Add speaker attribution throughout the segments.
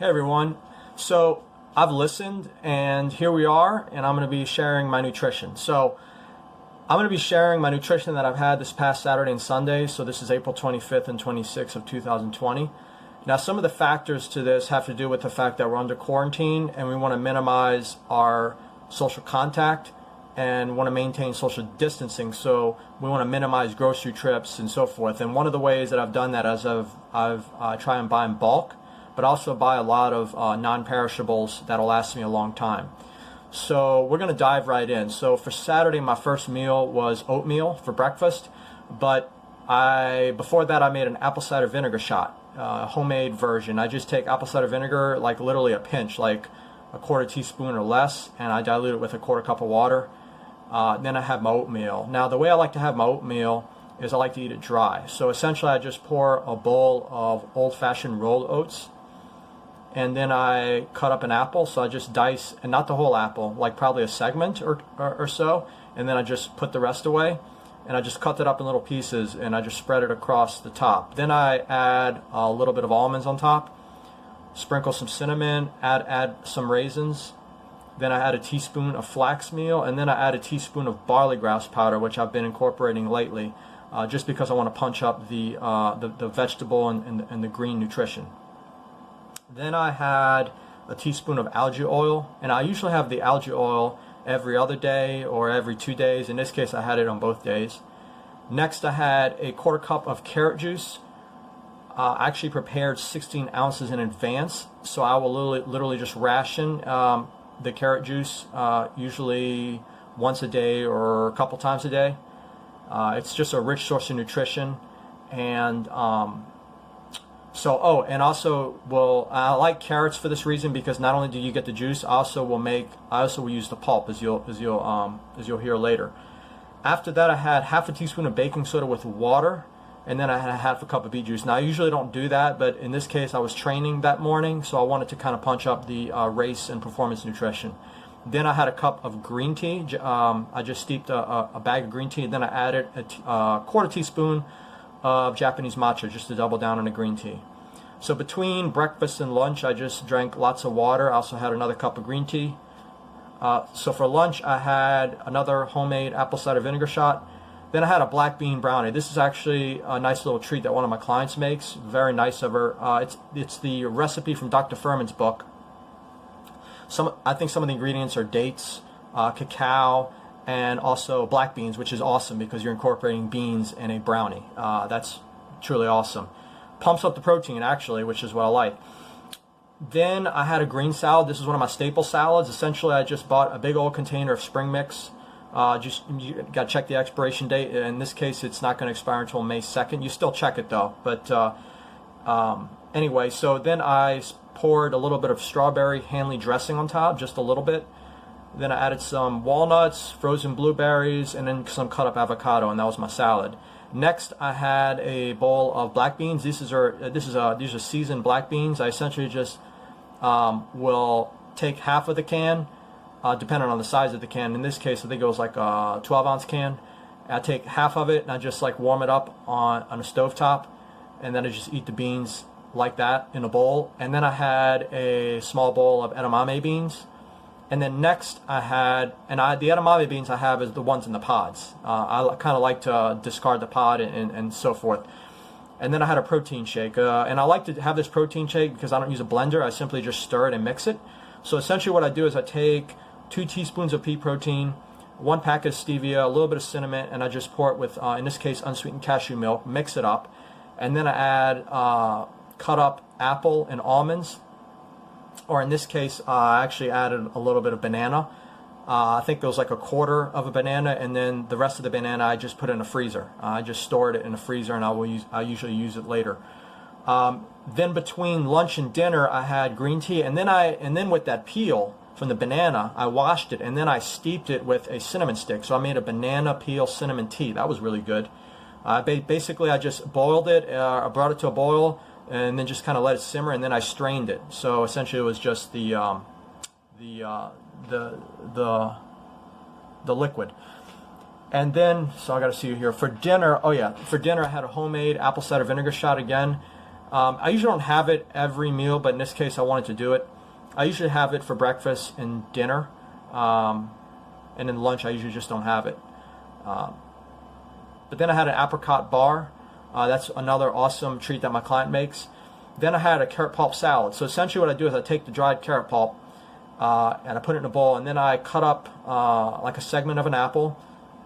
Speaker 1: Hey everyone. So I've listened and here we are, and I'm going to be sharing my nutrition. So I'm going to be sharing my nutrition that I've had this past Saturday and Sunday. So this is April 25th and 26th of 2020. Now some of the factors to this have to do with the fact that we're under quarantine and we want to minimize our social contact and want to maintain social distancing. So we want to minimize grocery trips and so forth. And one of the ways that I've done that is I've tried and buy in bulk, but also buy a lot of non-perishables that'll last me a long time. So we're going to dive right in. So for Saturday, my first meal was oatmeal for breakfast, but before that I made an apple cider vinegar shot, homemade version. I just take apple cider vinegar, like literally a pinch, like a quarter teaspoon or less, and I dilute it with a quarter cup of water. Then I have my oatmeal. Now the way I like to have my oatmeal is I like to eat it dry. So essentially I just pour a bowl of old-fashioned rolled oats, and then I cut up an apple. So I just dice, and not the whole apple, like probably a segment or so, and then I just put the rest away, and I just cut it up in little pieces, and I just spread it across the top. Then I add a little bit of almonds on top, sprinkle some cinnamon, add some raisins. Then I add a teaspoon of flax meal, and then I add a teaspoon of barley grouse powder, which I've been incorporating lately, just because I want to punch up the vegetable and the green nutrition. Then I had a teaspoon of algae oil, and I usually have the algae oil every other day or every 2 days. In this case, I had it on both days. Next, I had a quarter cup of carrot juice. I actually prepared 16 ounces in advance, so I will literally just ration the carrot juice usually once a day or a couple times a day. It's just a rich source of nutrition, and and also I like carrots for this reason, because not only do you get the juice, I also will use the pulp, as you'll hear later. After that, I had half a teaspoon of baking soda with water, and then I had a half a cup of beet juice. Now I usually don't do that, but in this case I was training that morning, so I wanted to kind of punch up the race and performance nutrition. Then I had a cup of green tea. I just steeped a bag of green tea, and then I added a quarter teaspoon of Japanese matcha, just to double down on the green tea. So between breakfast and lunch, I just drank lots of water. I also had another cup of green tea. So for lunch, I had another homemade apple cider vinegar shot. Then I had a black bean brownie. This is actually a nice little treat that one of my clients makes. Very nice of her. It's the recipe from Dr. Furman's book. I think some of the ingredients are dates, cacao, and also black beans, which is awesome because you're incorporating beans in a brownie. That's truly awesome. Pumps up the protein, actually, which is what I like. Then I had a green salad. This is one of my staple salads. Essentially, I just bought a big old container of spring mix. You got to check the expiration date. In this case, it's not going to expire until May 2nd. You still check it though. But anyway, so then I poured a little bit of strawberry Hanley dressing on top, just a little bit. Then I added some walnuts, frozen blueberries, and then some cut up avocado, and that was my salad. Next, I had a bowl of black beans. These are seasoned black beans. I essentially just will take half of the can, depending on the size of the can. In this case, I think it was like a 12-ounce can. I take half of it and I just like warm it up on a stovetop, and then I just eat the beans like that in a bowl. And then I had a small bowl of edamame beans. And then next I had, the edamame beans I have is the ones in the pods. I kind of like to discard the pod and so forth. And then I had a protein shake. And I like to have this protein shake because I don't use a blender. I simply just stir it and mix it. So essentially what I do is I take 2 teaspoons of pea protein, 1 pack of stevia, a little bit of cinnamon, and I just pour it with, in this case, unsweetened cashew milk, mix it up. And then I add cut up apple and almonds. Or in this case, I actually added a little bit of banana. I think there was like a quarter of a banana, and then the rest of the banana I just put in a freezer. I just stored it in a freezer, and I usually use it later. Then between lunch and dinner, I had green tea, and then with that peel from the banana, I washed it, and then I steeped it with a cinnamon stick. So I made a banana peel cinnamon tea. That was really good. Basically, I just boiled it. I brought it to a boil, and then just kind of let it simmer, and then I strained it. So essentially, it was just the liquid. And then, so I got to see you here for dinner. Oh yeah, for dinner I had a homemade apple cider vinegar shot again. I usually don't have it every meal, but in this case I wanted to do it. I usually have it for breakfast and dinner, and then lunch I usually just don't have it. But then I had an apricot bar. That's another awesome treat that my client makes. Then I had a carrot pulp salad. So essentially what I do is I take the dried carrot pulp and I put it in a bowl, and then I cut up like a segment of an apple,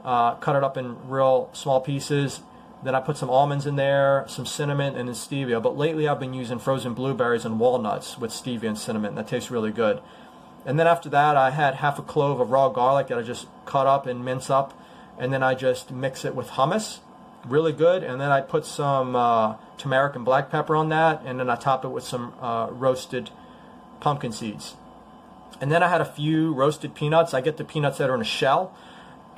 Speaker 1: cut it up in real small pieces. Then I put some almonds in there, some cinnamon, and then stevia. But lately I've been using frozen blueberries and walnuts with stevia and cinnamon. That tastes really good. And then after that I had half a clove of raw garlic that I just cut up and mince up. And then I just mix it with hummus. Really good. And then I put some turmeric and black pepper on that. And then I top it with some roasted pumpkin seeds. And then I had a few roasted peanuts. I get the peanuts that are in a shell.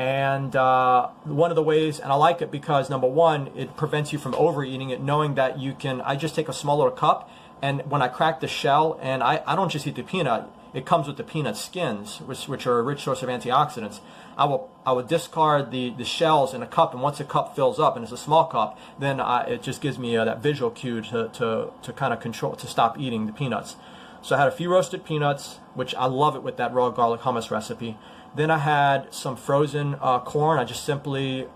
Speaker 1: And one of the ways, and I like it because number one, it prevents you from overeating it, knowing that you can, I just take a smaller cup, and when I crack the shell, and I don't just eat the peanut, it comes with the peanut skins, which are a rich source of antioxidants. I would discard the shells in a cup, and once the cup fills up, and it's a small cup, then it just gives me that visual cue to kind of control, to stop eating the peanuts. So I had a few roasted peanuts, which I love it with that raw garlic hummus recipe. Then I had some frozen corn. I just simply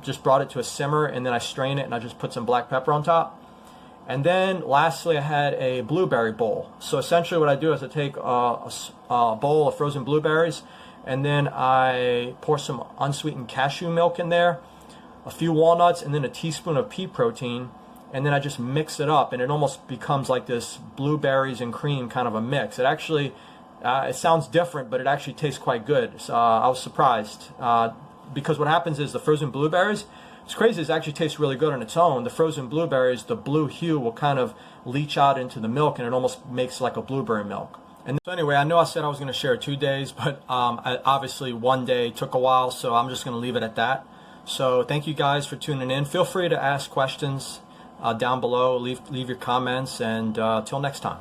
Speaker 1: just brought it to a simmer, and then I strain it, and I just put some black pepper on top. And then lastly I had a blueberry bowl. So essentially what I do is I take a bowl of frozen blueberries, and then I pour some unsweetened cashew milk in there, a few walnuts, and then a teaspoon of pea protein. And then I just mix it up, and it almost becomes like this blueberries and cream kind of a mix. It actually, it sounds different, but it actually tastes quite good. So, I was surprised because what happens is the frozen blueberries, it's crazy, it actually tastes really good on its own. The frozen blueberries, the blue hue will kind of leach out into the milk, and it almost makes like a blueberry milk. And so anyway, I know I said I was going to share 2 days, but obviously one day took a while, so I'm just going to leave it at that. So thank you guys for tuning in. Feel free to ask questions down below, leave your comments, and till next time.